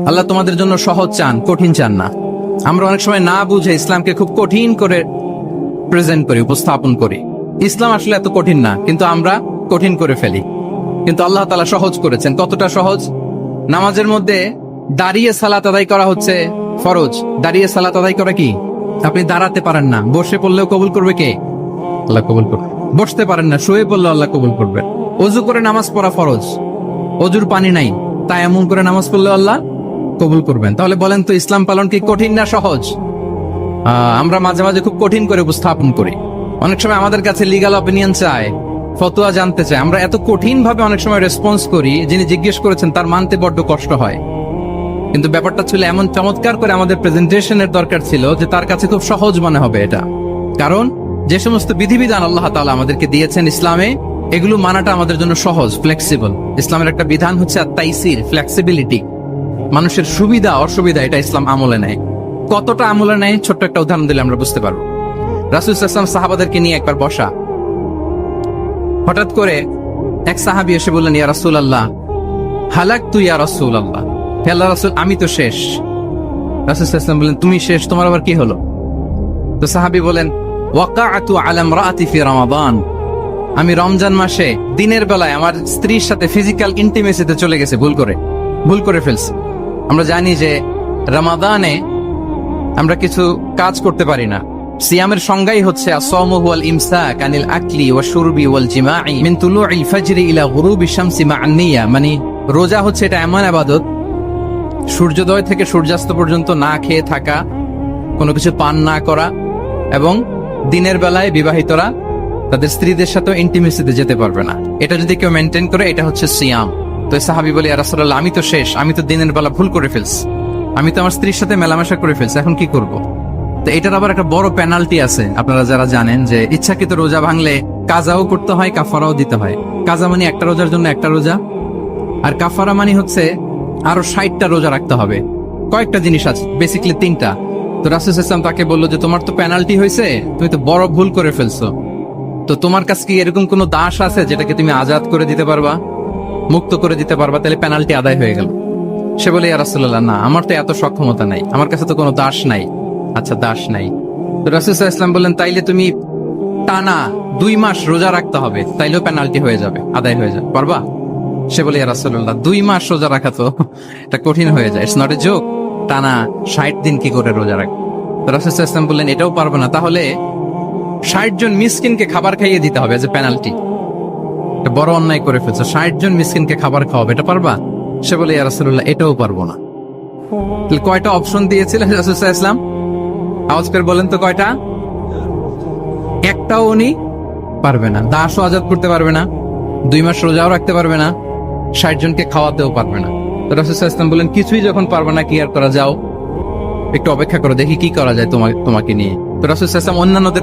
আল্লাহ তোমাদের জন্য সহজ চান, কঠিন চান না। আমরা অনেক সময় না বুঝে ইসলামকে খুব কঠিন করে প্রেজেন্ট করি, উপস্থাপন করি। ইসলাম আসলে এত কঠিন না, কিন্তু আমরা কঠিন করে ফেলি। কিন্তু আল্লাহ তাআলা সহজ করেছেন। কতটা সহজ? নামাজের মধ্যে দাঁড়িয়ে সালাত আদায় করা হচ্ছে ফরজ। দাঁড়িয়ে সালাত আদায় করা কি? আপনি দাঁড়াতে পারেন না, বসে পড়লেও কবুল করবে কে? আল্লাহ কবুল করবে। বসতে পারেন না, শুয়ে পড়লেও আল্লাহ কবুল করবে। অজু করে নামাজ পড়া ফরজ, অজুর পানি নাই, তাই এমন করে নামাজ পড়লেও আল্লাহ কবুল করবেন। তাহলে বলেন তো, ইসলাম পালন কি কঠিন না সহজ? আমরা মাঝে মাঝে খুব কঠিন করে উপস্থাপন করি। অনেক সময় আমাদের কাছে লিগ্যাল অপিনিয়ন চায়, ফতোয়া জানতে চায়। আমরা এত কঠিন ভাবে অনেক সময় রেসপন্স করি, যিনি জিজ্ঞেস করেছেন তার মানতে বড্ড কষ্ট হয়। কিন্তু ব্যাপারটা ছিল এমন চমৎকার করে আমাদের প্রেজেন্টেশনের দরকার ছিল যে তার কাছে খুব সহজ মনে হবে এটা। কারণ যে সমস্ত বিধিবিধান আল্লাহ তাআলা আমাদেরকে দিয়েছেন ইসলামে, এগুলো মানাটা আমাদের জন্য সহজ, ফ্লেক্সিবল। ইসলামের একটা বিধান হচ্ছে তাইসির, ফ্লেক্সিবিলিটি। মানুষের সুবিধা অসুবিধা এটা ইসলাম আমলে নেয়। কতটা আমলে নেয়, ছোট্ট একটা উদাহরণ দিলে আমরা বুঝতে পারবো। রাসূল সাল্লাল্লাহু আলাইহি ওয়াসাল্লাম সাহাবাদেরকে নিয়ে একবার বসা, হঠাৎ করে এক সাহাবী এসে বললেন, ইয়া রাসূলুল্লাহ, হালাকতু ইয়া রাসূলুল্লাহ, হে আল্লাহর রাসূল, আমি তো শেষ। রাসূল সাল্লাল্লাহু আলাইহি ওয়াসাল্লাম বললেন, তুমি শেষ, তোমার আবার কি হলো? তো সাহাবী বলেন, ওয়াকাআতু আলা ইমরাআতি ফি রমাদান, আমি রমজান মাসে দিনের বেলায় আমার স্ত্রীর সাথে ফিজিক্যাল ইন্টিমেসিতে চলে গেছে, ভুল করে ফেলছি। আমরা জানি যে রমাদানে আমরা কিছু কাজ করতে পারি না। সিয়ামের সংজ্ঞাই হচ্ছে আসসাওমু হুয়াল ইমসাক আনিল আকলি ওয়াশ শুরবি ওয়াল জিমাই মিন তুলুইল ফাজরি ইলা গুরুবিশ শামসি মা'আন নিয়া। মানে রোজা হচ্ছে এটা এমন ইবাদত, সূর্যোদয় থেকে সূর্যাস্ত পর্যন্ত না খেয়ে থাকা, কোনো কিছু পান না করা, এবং দিনের বেলায় বিবাহিতরা তাদের স্ত্রীদের সাথে ইন্টিমেসিতে যেতে পারবে না। এটা যদি কেউ মেনটেন করে, এটা হচ্ছে সিয়াম। তো সাহাবী বলে, ইয়া রাসূলুল্লাহ, আমি তো শেষ, আমি তো দিনের বেলা ভুল করে ফেলছি, আমি তো আমার স্ত্রীর সাথে মেলামেশা করে ফেলছি, এখন কি করব? তো এটার আবার একটা বড় পেনাল্টি আছে। আপনারা যারা জানেন যে ইচ্ছাকৃত রোজা ভাঙলে কাজাও করতে হয়, কাফারাও দিতে হয়। কাজা মানে একটা রোজার জন্য একটা রোজা, আর কাফারা মানে হচ্ছে আরো 60টা রোজা রাখতে হবে। কয়েকটা জিনিস আছে, বেসিক্যালি 3টা। তো রাসূল সাল্লাল্লাহু আলাইহি ওয়াসাল্লাম তাকে বললো যে তোমার তো পেনাল্টি হয়েছে, তুমি তো বড় ভুল করে ফেলছো, তো তোমার কাছে কি এরকম কোনো দাস আছে যেটাকে তুমি আজাদ করে দিতে পারবা, মুক্ত করে দিতে পারবা? তাহলে পেনাল্টি আদায় হয়ে গেল। সে বলে, ইয়া রাসূলুল্লাহ, না, আমার তো এত সক্ষমতা নাই, আমার কাছে তো কোনো দাস নাই। আচ্ছা, দাস নাই। তো রাসূল সাল্লাল্লাহু আলাইহি ওয়াসাল্লাম বললেন, তাইলে তুমি টানা 2 মাস রোজা রাখতে হবে, তাইলেও পেনাল্টি হয়ে যাবে, আদায় হয়ে যাবে, পারবা? সে বলে, ইয়া রাসূলুল্লাহ, 2 মাস রোজা রাখা তো এটা কঠিন হয়ে যায়, ইটস নট এ জোক। টানা 60 দিন কি করে রোজা রাখবে? তো রাসূল সাল্লাল্লাহু আলাইহি ওয়াসাল্লাম বললেন, এটাও পারবে না, তাহলে 60 জন মিসকিনকে খাবার খাইয়ে দিতে হবে এজ এ পেনাল্টি। এটা বড় অন্যায় করে ফেলছো, 60 জন মিসকিনকে খাবার খাওয়াবে, এটা পারবা? সে বলে, ইয়া রাসূলুল্লাহ, এটাও পারবো না। তাহলে কয়টা অপশন দিয়েছিলেন রাসূল সাল্লাল্লাহু আলাইহি ওয়াসাল্লাম? আওয়াজ করে বলেন তো কয়টা? একটাও উনি পারবে না। দাসও আজাদ করতে পারবে না, 2 মাস রোজাও রাখতে পারবে না, 60 জনকে খাওয়াতেও পারবে না। তো রাসূল সাল্লাল্লাহু আলাইহি ওয়াসাল্লাম বলেন, কিছুই যখন পারবে না, কি আর করা, যাও একটু অপেক্ষা করো, দেখি কি করা যায় তোমাকে নিয়ে। তো রাসূল সাল্লাল্লাহু আলাইহি ওয়াসাল্লাম অন্যান্যদের